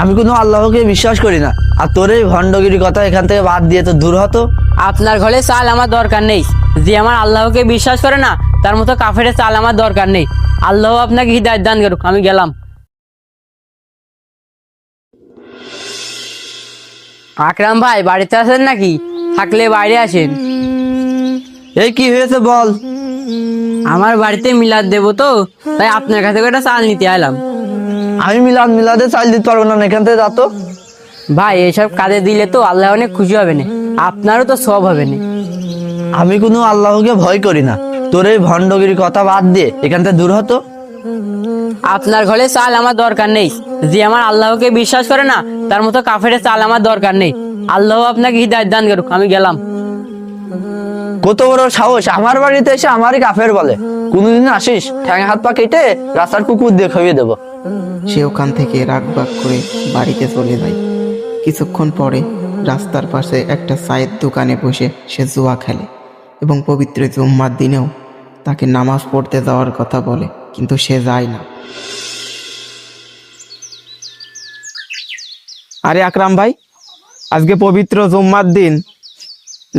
আমি কোনো আল্লাহকে বিশ্বাস করি না। আর তোর এই ভণ্ডগিরি কথা এখান থেকে বাদ দিয়ে তো দূর হতো। আপনার ঘরে চাল আমার দরকার নেই। যে আমার আল্লাহকে বিশ্বাস করে না তার মতো কাফেরের চাল আমার দরকার নেই। আল্লাহ আপনাকে হিদায়াত দান করুক। আমি গেলাম। আকরাম ভাই বাড়িতে আছেন নাকি? থাকলে বাইরে আসেন। এই কি হয়েছে বল। আমার বাড়িতে মিলাদ দেবো তো, তাই আপনার কাছে একটা চাল নিতে এলাম। আমি মিলাদে চাল দিতে পারবো না, এখান থেকে যা তো। ভাই এইসব কাজে দিলে তো আল্লাহ অনেক খুশি হবে না, আপনারও তো সব হবে না। আমি কোনো আল্লাহকে ভয় করি না। তোর এই ভণ্ডগিরি কথা বাদ দিয়ে এখান থেকে দূর হতো। আপনার ঘরে চাল আমার দরকার নেই। যে আমার আল্লাহকে বিশ্বাস করে না তার মতো কাফেরের চাল আমার দরকার নেই। আল্লাহ আপনাকে হিদায়াত দান করুক। আমি গেলাম। কত বড় সাহস আমার বাড়িতে এসে আমারই কাফের বলে। কোনোদিন আসিস ঠ্যাং হাত পা কেটে রাস্তার কুকুর দিয়ে খাইয়ে দেবো। সে ওখান থেকে রাগবাগ করে বাড়িতে চলে যায়। কিছুক্ষণ পরে রাস্তার পাশে একটা চায়ের দোকানে বসে সে জুয়া খেলে এবং পবিত্র জুম্মার দিনেও তাকে নামাজ পড়তে যাওয়ার কথা বলে, কিন্তু সে যায় না। আরে আকরাম ভাই, আজকে পবিত্র জুম্মার দিন,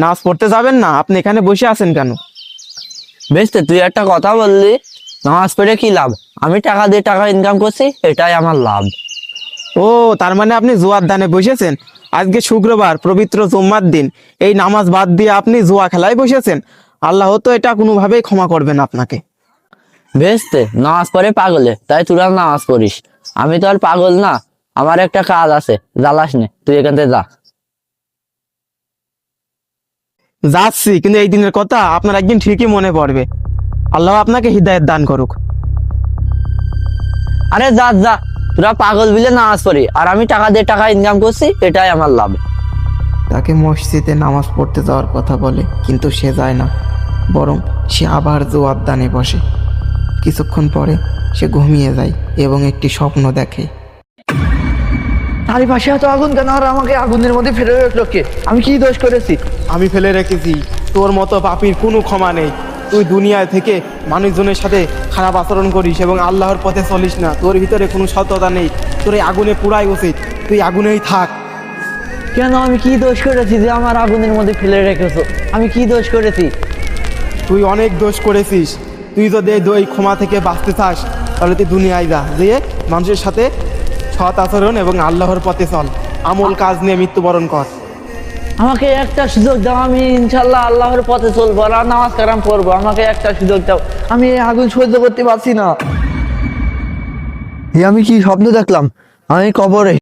নামাজ পড়তে যাবেন না? আপনি এখানে বসে আছেন কেন? বেশ তো, তুই একটা কথা বললি, নামাজ পড়ে কি লাভ? আমি টাকা দিয়ে টাকা ইনকাম করছি, এটাই আমার লাভ। ও, তার মানে আপনি জুয়ার দানে বসেছেন। আজকে শুক্রবার, পবিত্র জুম্মার দিন, এই নামাজ বাদ দিয়ে আপনি জুয়া খেলায় বসেছেন। আল্লাহ তো এটা কোনোভাবেই ক্ষমা করবেন আপনাকে। বেশ তো, নামাজ পড়ে পাগলে, তাই তোরা নামাজ পড়িস। আমি তো আর পাগল না, আমার একটা কাজ আছে, জ্বালাস নে, তুই এখান থেকে যা। যাচ্ছি, কিন্তু এই দিনের কথা আপনার একদিন ঠিকই মনে পড়বে। আল্লাহ আপনাকে হিদায়াত দান করুক। আরে যা যা, তোরা পাগল বিলে নামাজ পড়ি, আর আমি টাকা দিয়ে টাকা ইনকাম করছি, এটাই আমার লাভ। তাকে মসজিদে নামাজ পড়তে যাওয়ার কথা বলে, কিন্তু সে যায় না, বরং সে আবার জুয়ার দানে বসে। কিছুক্ষণ পরে সে ঘুমিয়ে যায় এবং একটি স্বপ্ন দেখে। চারিপাশে এত আগুন কেন, আর আমাকে আগুনের মধ্যে ফেলে রাখলো কে? আমি কি দোষ করেছি? আমি ফেলে রেখেছি, তোর মতো পাপীর কোনো ক্ষমা নেই। তুই দুনিয়ায় থেকে মানুষজনের সাথে খারাপ আচরণ করিস এবং আল্লাহর পথে চলিস না। তোর ভিতরে কোনো সততা নেই। তোর এই আগুনে পুরাই উচিত, তুই আগুনেই থাক। কেন, আমি কি দোষ করেছি যে আমার আগুনের মধ্যে ফেলে রেখেছো? আমি কি দোষ করেছি? তুই অনেক দোষ করেছিস। তুই যদি এই ক্ষমা থেকে বাঁচতে চাস, তাহলে তুই দুনিয়ায় যা, যেয়ে মানুষের সাথে সৎ আচরণ এবং আল্লাহর পথে চল। আমল কাজ নিয়ে মৃত্যুবরণ কর। আমাকে একটা সুযোগ দাও, আমি ইনশাল্লাহ আল্লাহর পথে চলবো আর নামাজ কালাম পড়বো। আমাকে একটা সুযোগ দাও, আমি এই আগুন সহ্য করতে পারছি না। আমি কি স্বপ্ন দেখলাম? আমি কবরে